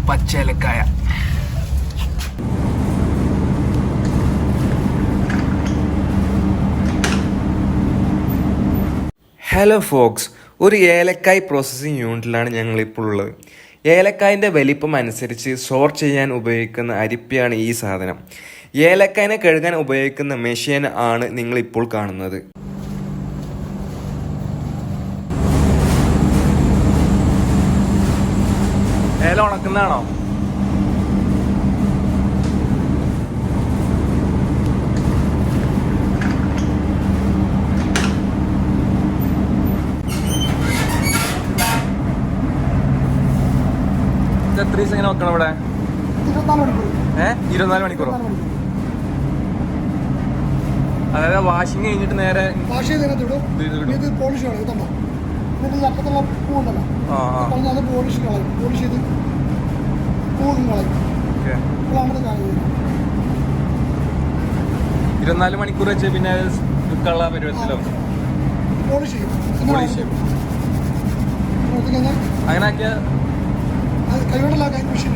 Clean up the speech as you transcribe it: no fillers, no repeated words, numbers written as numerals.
പച്ചേലക്കായ. Hello Fox, ഒരു ഏലക്കായ് processing യൂണിറ്റിലാണ് ഞങ്ങളിപ്പോൾ ഉള്ളത്. ഏലക്കായൻ്റെ വലിപ്പം അനുസരിച്ച് സോർട്ട് ചെയ്യാൻ ഉപയോഗിക്കുന്ന അരിപ്പയാണ് ഈ സാധനം. ഏലക്കായനെ കഴുകാൻ ഉപയോഗിക്കുന്ന മെഷീൻ ആണ് നിങ്ങളിപ്പോൾ കാണുന്നത്. ഏല ഉണക്കുന്നതാണോ? എത്ര ദിവസം ഇങ്ങനെ വെക്കണം ഇവിടെ? 24 മണിക്കൂറോ? അതായത് വാഷിങ് കഴിഞ്ഞിട്ട് നേരെ വാഷ് ചെയ്ത് പോളിഷ് കളയും. ഇതുണ്ടോ, ഇതിന്റെ അപ്പത്തുള്ള പൂണ്ടല്ലോ, അത് പോളിഷ് കളയും. പോളിഷ് ചെയ്ത് പൂവും കളയും. 24 മണിക്കൂർ വെച്ച് പിന്നെ വിൽക്കാനുള്ള പരിപാടിയിലോ പോളിഷ് ചെയ്യും. അങ്ങനെ ആക്കിയ കൈകൊണ്ടല്ല, മെഷീൻ